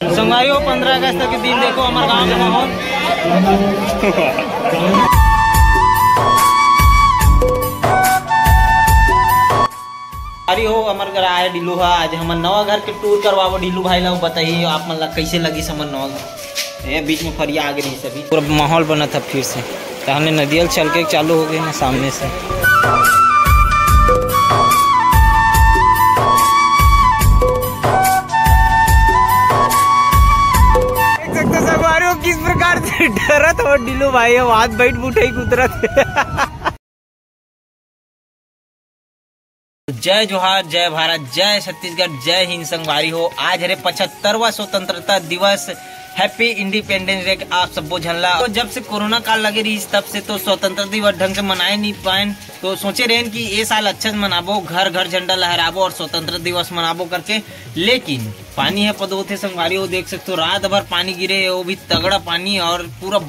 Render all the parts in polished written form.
संगवारी हो 15 अगस्त के दिन देखो हमारे गांव का माहौल। अरे हो हमारे घर आए डीलू है, आज हमारे नवा घर के टूर करवाओ डीलू भाई ला बताइए आप मतलब कैसे लगी समझ नवा घर। ये बीच में फरिया आ गई सभी पूरा माहौल बना था फिर से, तो हमने नदियल चल के चालू हो गई ना सामने से। किस प्रकार से डरत हो डीलू भाई हाथ बैठ बुठाई कुदरत। जय जोहार, जय भारत, जय छत्तीसगढ़, जय हिंद। संगवारी हो आज है 75वां स्वतंत्रता दिवस, हैप्पी इंडिपेंडेंस डे आप सबको झल्ला। तो जब से कोरोना काल लगे रही तब से तो स्वतंत्रता दिवस ढंग से मनाए नहीं पाए, तो सोचे रहे कि ये साल अच्छा से मनाबो, घर घर झंडा लहराबो और स्वतंत्रता दिवस मनाबो करके। लेकिन पानी है पदो थे संगवारी हो, देख सकते हो रात भर पानी गिरे, वो भी तगड़ा पानी और पूरा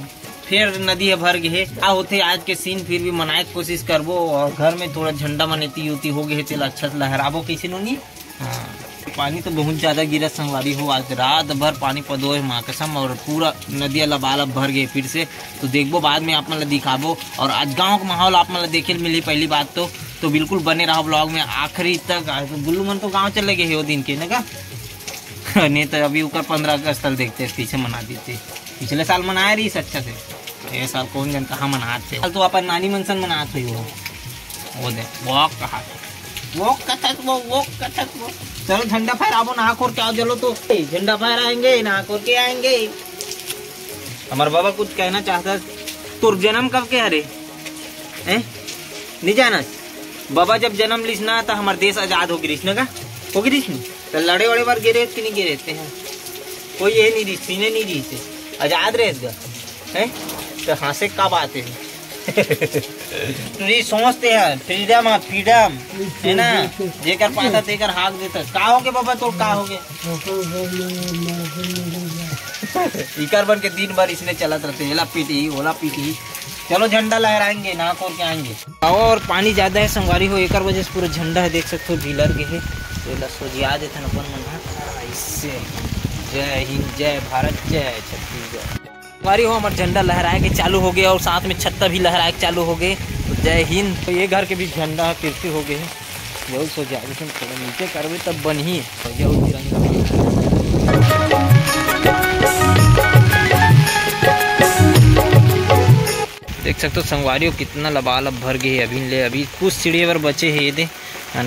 फिर नदी है भर गए आ होते आज के सीन फिर भी मनाए की कोशिश करबो और घर में थोड़ा झंडा मनेती उती हो गए चल अच्छा से लहराबो कैसे नोनी। हाँ पानी तो बहुत ज्यादा गिरा संगवारी हो, आज रात भर पानी पदो है माँ कसम, और पूरा नदिया लबालब भर गए फिर से। तो देखबो बाद में आप मतलब दिखाबो, और आज गाँव का माहौल आप मतलब देखे मिली पहली बात तो बिल्कुल बने रहो ब्लॉग में आखिरी तक। गुल्लू मन तो गाँव चले गए हो दिन के ना नहीं तो अभी ऊपर 15 अगस्त तक देखते पीछे मना देते, पिछले साल मनाए रही अच्छा से, ये साल कौन जन कहाँ मनाते। तो अपन नानी मनसन मनाते हो वो दे वॉक कहा वो चलो झंडा फहराबो, नहा खोर के आओ चलो तो झंडा फहराएंगे नहा खोर के आएंगे। हमारे बाबा कुछ कहना चाहता, तुर जन्म कब के हरे नहीं जाना बाबा, जब जन्म लिस ना था हमारे देश आजाद हो गिरीश का हो गिरीश तो लड़े वड़े बार गिरे कि नहीं गिरे हैं, कोई ये नहीं रिश्ती नहीं रही आजाद रहेगा है तो हंसे का बात है। तो सोचते हैं फ्रीडम है, फ्रीडम है ना, जेकर पाता तेकर हाक देता का हो गए बाबा तो का हो गए। इकर बन के दिन भर इसने चलत रहते ओला पीटी चलो झंडा लहराएंगे ना खोल के आएंगे। और पानी ज्यादा है संगवारी हो, एक वजह से पूरा झंडा है देख सकते हो ढीलर के है तो सोजिया देते अपन मन इससे। जय हिंद, जय भारत, जय छत्तीसगढ़। संगवारी हो हमारे झंडा लहराए के चालू हो गए और साथ में छत्ता भी लहराए के चालू हो गए। तो जय हिंद। तो ये घर के भी झंडा फिर से हो गए जरूर सोचा थोड़ा नीचे करवे तब बन ही तिरंगा। देख सकते हो संगवारी हो कितना लबालब भर गए अभी कुछ सीढ़ी पर बचे है ये दे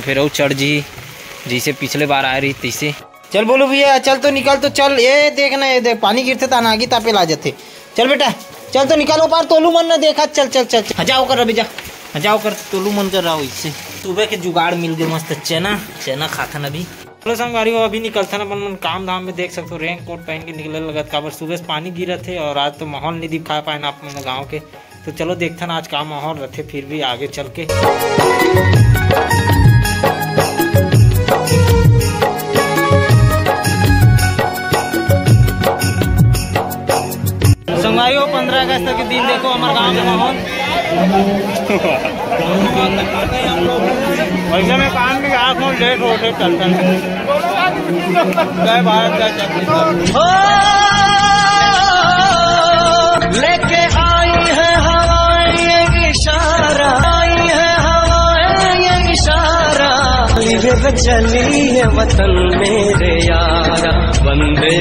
फिर और चढ़ जी जैसे पिछले बार आ रही तैसे। चल बोलो भैया चल तो निकल तो चल, ये देखना ये देख पानी गिरते था नागी तापे ला जाते। चल बेटा चल तो निकालो पार, तोलू मन ना देखा चल चल चल हजाओ कर अभी जा हजाओ कर, तोलू मन कर रहा हो इससे। सुबह के जुगाड़ मिल गए मस्त चना खाता ना अभी। चलो संगवारी हो अभी निकलता ना अपन काम धाम में देख सकते हो रेन कोट पहन के निकले लगत काबर सुबह से पानी गिरा थे और आज तो माहौल नहीं दिखा पाए ना अपने गाँव के। तो चलो देखते ना आज का माहौल रहते फिर भी आगे चल के। संगवारी हो 15 अगस्त के दिन देखो हमारे गांव का माहौल। वैसे में काम की आँख में लेट होते चलते हैं। जय भारत, जय छत्तीसगढ़। लेके आई है हवाएं इशारा, आई है हवाएं इशारा, चली है वतन मेरे यारा, वंदे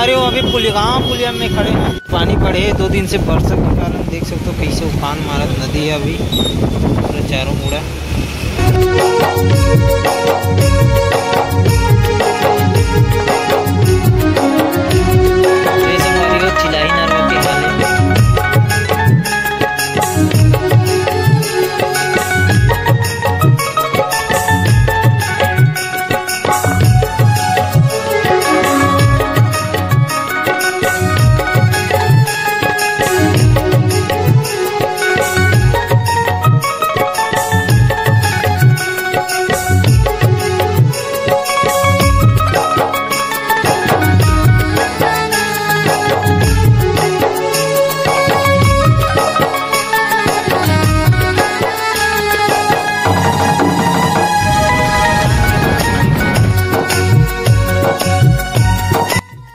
अरे वो अभी पुलिया में खड़े हैं, पानी पड़े 2 दिन से बरसात के कारण देख सकते हो कैसे उफान मारत नदी है अभी पूरा चारों मुड़ा। चिलाई नरवा के हाल है।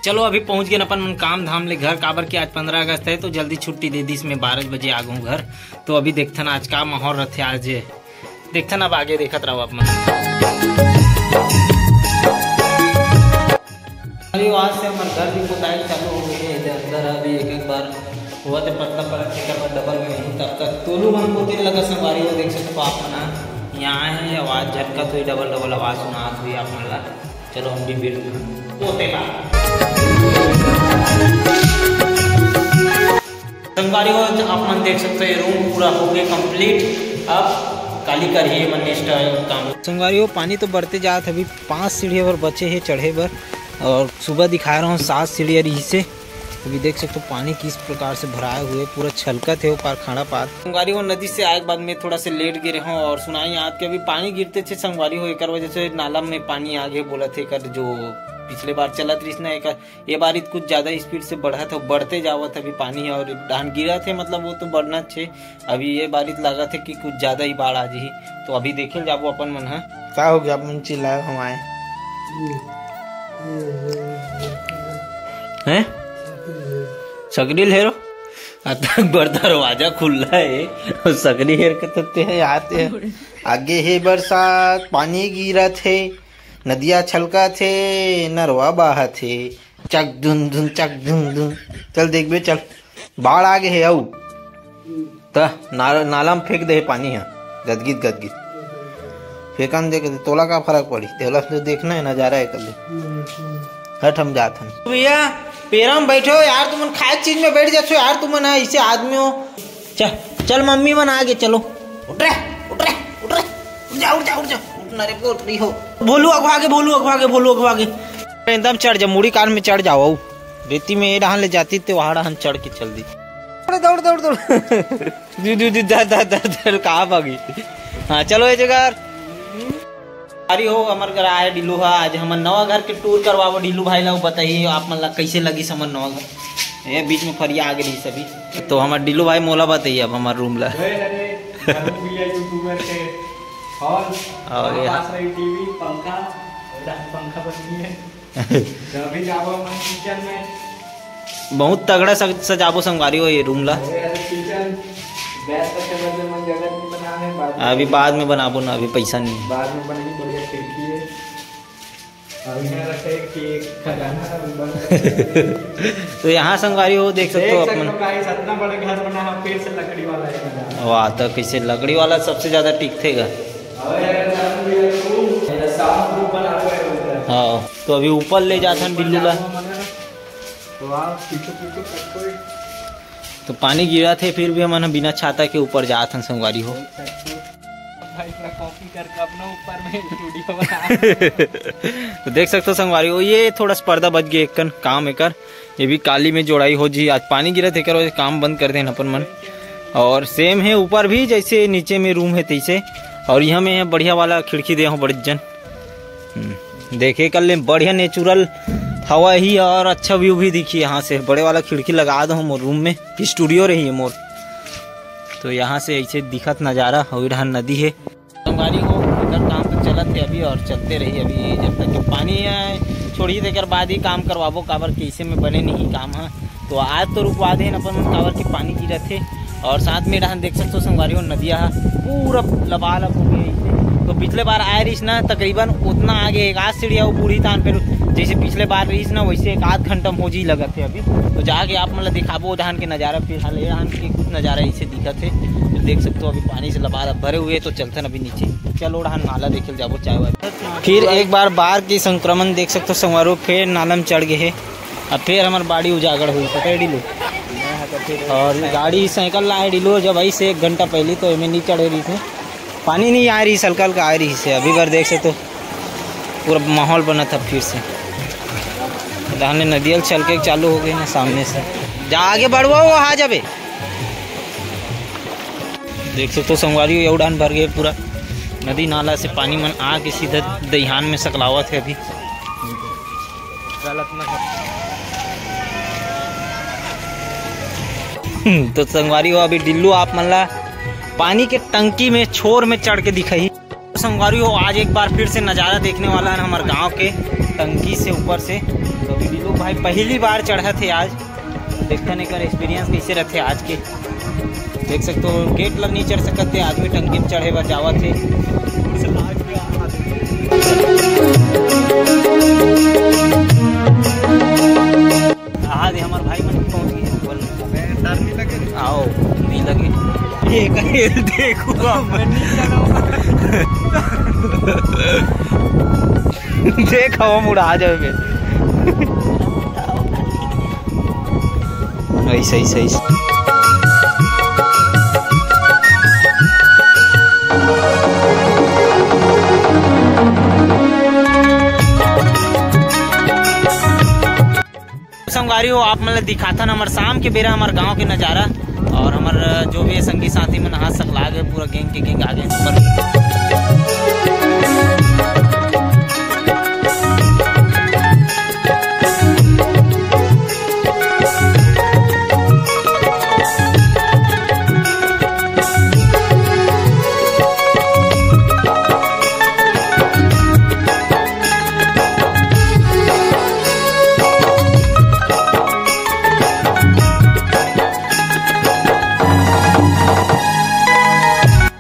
चलो अभी पहुंच गए अपन काम धाम ले घर, काबर के आज 15 अगस्त है तो जल्दी छुट्टी दे दी, इसमें 12 बजे आ गऊँ घर। तो अभी देखते ना आज का माहौल रहते आज, देखते ना अब आगे देखत रहो आप मन। आज से हमारे घर भी पुताई चालू हो गई है, अंदर अभी एक बार हुआ तो पतला पड़ा डबल में नहीं, तब तक तोलू मन पोते लगा संवारी हो। देख सकते हो आप ना यहाँ है आवाज झटका तो डबल आवाज सुना हुई आप मला। चलो हम भी बिल पोते का संगवारी हो आप मन देख सकते हो रूम पूरा हो गया कंप्लीट। अब काली करिए मन नेक्स्ट काम संगवारी हो। पानी तो बढ़ते जात अभी 5 सीढ़ी पर बचे है चढ़े पर, और सुबह दिखा रहा हूँ 7 सीढ़ी रही से। अभी देख सकते हो पानी किस प्रकार से भराए हुए पूरा छलकत है वो पार खाड़ा पार। संगवारी हो नदी से आए के बाद में थोड़ा से लेट गिरे हूँ और सुनाई आज के अभी पानी गिरते थे संगवारी हो, एक वजह से नाला में पानी आगे बोला थे कर जो पिछले बार चलत रही ना एक ये बार कुछ ज्यादा स्पीड से बढ़ा था, बढ़ते जावत अभी पानी और धान गिरा थे, मतलब वो तो बढ़ना छे। अभी ये बारिश लगा थे कि कुछ ज्यादा ही बाढ़ आ जी, तो अभी देखे जाबो अपन मन है क्या हो गया। अपन चिल्लाए हमारे हैं सकरी हेरो तक बड़ दरवाजा खुला है और सकरी हेर के तत्ते है आते हैं आगे है बरसात पानी गिरा थे, नदिया छलका थे, नरवा बहा थे, चक धुन धुन चक धुन धुन। चल देख बे चल बाढ़ आगे है आऊ त नाला में फेंक दे पानी है गदगिद गदगिद फेंकन दे के तोला का फर्क पड़ी तेला तो देखना है नजारा है कल हट हम जात हम भैया पेरा में बैठे हो यार, तुम खाए चीज में बैठ जाते हो यार, तुम ना ऐसे आदमी हो। चल मम्मी मन आगे चलो उठ रहे उठ रहे उठ रहे उठ जा उठ जा उठ जा उठना रे उठ रही हो। बोलू अगवागे एकदम चढ़ जा मुड़ी कार में चढ़ जाओ, रेती में ये डहान ले जाती तो वहां डहान चढ़ के चल दी। दौड़ दौड़ दौड़ दौड़ कहाँ भागी। हाँ चलो ये जगह अरे हो हमारे घर आए डीलू हा, आज हमारे नवा घर के टूर करवाओ डीलू भाई ला बताइए आप मन ला कैसे लगी समझ नवा घर। ये बीच में फरिया आ गई सभी तो हमारे डीलू भाई मोला बताइए अब हमारे रूम ला। बहुत तगड़ा सजाबो संगवारी हो ये रूम ला। अभी बाद में बनाबो ना, अभी पैसा नहीं बाद में बनेगी बढ़िया खिड़की है। तो यहाँ संगवारी हो देख सकते हो अपन इतना बड़ा घर बना है फिर से लकड़ी वाला है। वाह तो कैसे लकड़ी वाला सबसे ज्यादा टिकतेगा। हाँ तो अभी ऊपर ले जाता बिल्लू ला तो पानी गिरा थे फिर भी हम बिना छाता के ऊपर जाते संगवारी हो। तो देख सकते हो संगवारी हो ये थोड़ा सा पर्दा बच गया एक काम एक ये भी काली में जोड़ाई हो जी। आज पानी गिरा थे करो काम बंद कर देना अपन मन। और सेम है ऊपर भी जैसे नीचे में रूम है तैसे, और यहाँ में बढ़िया वाला खिड़की दे बड़ी जन देखे कर ले बढ़िया नेचुरल हवा ही और अच्छा व्यू भी दिखी यहाँ से। बड़े वाला खिड़की लगा दो मोर रूम में, स्टूडियो रही है मोर, तो यहाँ से ऐसे दिखत नज़ारा और इधर नदी है। संगवारी हो इधर काम तो चलत है अभी और चलते रही अभी जब तक कि पानी छोड़िए देकर बाद ही काम करवाबो, काबर के इसे में बने नहीं काम है। तो आज तो रुकवा दे अपन काबर के पानी गिरा थे। और साथ में इधर देख सकते हो संगवारी हो नदिया पूरा लबालब हो गई। तो पिछले बार आए रही ना तकरीबन उतना आगे एक आध सीढ़िया वो बूढ़ी तान फिर जैसे पिछले बार रही ना वैसे एक आध घंटा हो जी लगा थे अभी। तो जाके आप मतलब दिखाबो धान के नज़ारा फिलहाल धान के कुछ नज़ारा ऐसे दिखा थे। तो देख सकते हो अभी पानी से लबालब भरे हुए तो चलते ना अभी नीचे चलो धान नाला देखे जाबो चाय वाय। फिर एक बार बाढ़ की संक्रमण देख सकते हो संगवारो फिर नाला में चढ़ गए है। अब फिर हमारी बाड़ी उजागर हुई पता है डिलो, और गाड़ी साइकिल लाए डिलो जब आई से 1 घंटा पहले तो हमें नहीं चढ़ रही थी, पानी नहीं आ रही सलकल का आ रही से। अभी बार देख सकते तो पूरा माहौल बना था फिर से धाने नदियल चल के चालू हो गई ना सामने से। जा आगे बढ़वा वो आ जाबे देख सकते हो संगवारी ये उड़ान भर गए पूरा नदी नाला से पानी मन आ के सीधा दहियान में सकलावा थे। अभी तो संगवारी हो अभी डिल्लू आप मन ला पानी के टंकी में छोर में चढ़ के दिखाई संगवारी हो, आज एक बार फिर से नज़ारा देखने वाला है हमारे गांव के टंकी से ऊपर से। तो दिलू भाई पहली बार चढ़ा थे आज, देखते नहीं कर एक्सपीरियंस कैसे रहते आज के। देख सकते हो गेट लग नहीं चढ़ सकते, आदमी टंकी में चढ़े पर जावा थे। हाँ दे हमारे भाई मन पहुँच गए, बोल डर नहीं लगे, आओ नहीं लगे ये देखो देख हम उड़ा जाए ऐसे ही संगवारी हो, आप मतलब दिखाता ना हमारे शाम के बेरा हमारे गांव के नज़ारा, और हमारे जो भी संगी साथी मन हाथ सकला गए, पूरा गैंग के गैंग आ गए।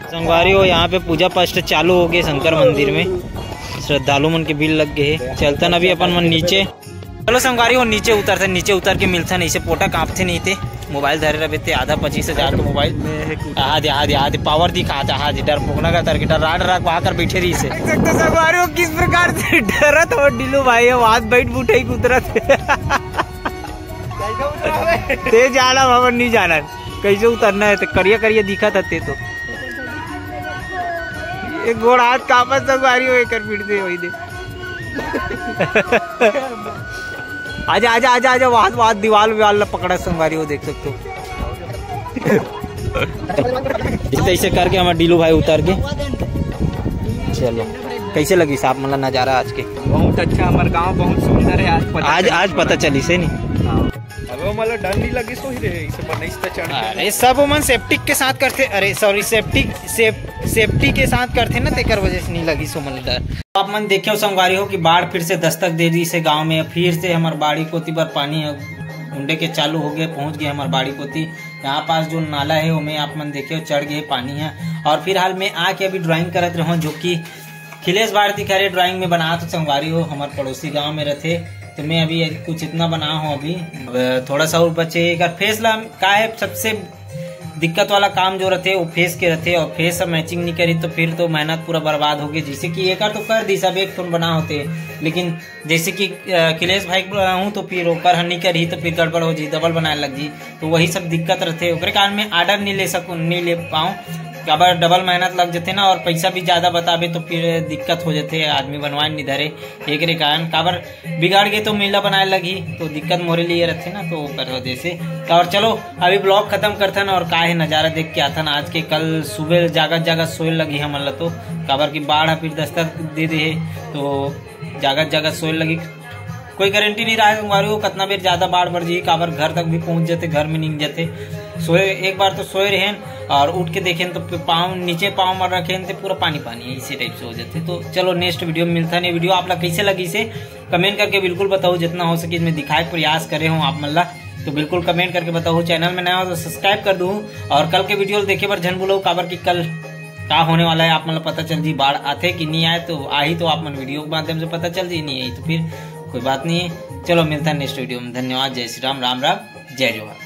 संगवारी हो, यहाँ पे पूजा पाठ चालू हो गए शंकर मंदिर में, श्रद्धालु मन के भीड़ लग गए। चलता ना भी अपन मन नीचे, चलो संगवारी हो नीचे उतर के मिलता नहीं से पोटा कांपते नहीं थे, मोबाइल धरे रहे थे, आधा 25,000 का मोबाइल आधे पावर दिखाता, हाँ डर पोगना का तर गिटार राड राग वहाँ कर बैठे रही से। संगवारी हो किस प्रकार से डरत हो दिलू भाई, हाथ बैठ बूठे उतरत ते जाना भवन नहीं जाना, कैसे उतरना है, करिया दिखा था ते तो एक गोड़ हाथ कापस संगवारी हो एकर पीट दे वही दे। आजा वहां दीवाल पकड़ा संगवारी हो, देख सकते हो ऐसे करके हमारे डीलू भाई उतर के। चलो कैसे लगी साहब मतलब नजारा आज के? बहुत अच्छा, हमारे गांव बहुत सुंदर है। आज पता चली से नहीं, मतलब डर नहीं लगी सो ही रहे इसे बनई से चढ़। अरे सब मन सेफ्टी के साथ करते, अरे सॉरी सेफ्टी के साथ करते ना, तेकर वजह से नहीं लगी सो मन डर। आप मन देखे हो संगवारी हो कि बाढ़ फिर से दस्तक दे दी से गांव में, फिर से हमारे बाड़ी कोती पर पानी उंडे के चालू हो गए, पहुंच गए हमारे बाड़ी कोती। यहाँ पास जो नाला है उसमें आप मन देखे हो चढ़ गए पानी है। और फिलहाल में आके अभी ड्राइंग करत रहो, जो कि खिलेश भारती खैर ड्राइंग में बना तो संगवारी हो हमारे पड़ोसी गाँव में रहते, तो मैं अभी कुछ इतना बना हूँ, अभी थोड़ा सा और बचे। अगर फेस ला का है सबसे दिक्कत वाला काम जो रहते वो फेस के रहते, और फेस सब मैचिंग नहीं करी तो फिर तो मेहनत पूरा बर्बाद हो गई। जैसे कि एक तो कर दी सब एक फोन बना होते, लेकिन जैसे कि खिलेश भाई हूँ तो फिर ओकर नहीं करी तो फिर गड़बड़ हो जी, डबल बनाए लग जी, तो वही सब दिक्कत रहते। ओकरे कारण में ऑर्डर नहीं ले पाऊँ, अगर डबल मेहनत लग जाते ना और पैसा भी ज्यादा बताबे तो फिर दिक्कत हो जाते, आदमी बनवाए नहीं धरे। एक कारण काबर बिगाड़ गए तो मेला बनाए लगी तो दिक्कत मोरे लिए रहते ना, तो कर वजह से। और चलो अभी ब्लॉग खत्म करता ना, और का है नजारा देख के आता ना आज के। कल सुबह जागत सोए लगी हमला, तो काबर की बाढ़ फिर दस्तक दे दे तो जागत सोए लगी। कोई गारंटी नहीं रहा संगवारी हो कितना बेर ज्यादा बाढ़ बढ़ जी, काबर घर तक भी पहुंच जाते, घर में नहीं जाते। सोए एक बार तो सोए रहे और उठ के देखें तो नीचे पाँव मार रखे तो पूरा पानी इसी टाइप से हो जाते। तो चलो नेक्स्ट वीडियो में मिलता नहीं। वीडियो आप लोग कैसे लगी से कमेंट करके बिल्कुल बताओ, जितना हो सके इसमें दिखाए प्रयास करे हो आप मल्ला, तो बिल्कुल कमेंट करके बताओ। चैनल में नया हो तो सब्सक्राइब कर दूँ, और कल के वीडियो देखे पर झन बोलो काबर की कल क्या होने वाला है, आप मतलब पता चल जी बाढ़ आते कि नहीं आए, तो आई तो आप मन वीडियो के माध्यम से पता चल जी, नहीं आई तो फिर कोई बात नहीं है। चलो मिलता है नेक्स्ट वीडियो में, धन्यवाद, जय श्री राम, राम जय जवाहर।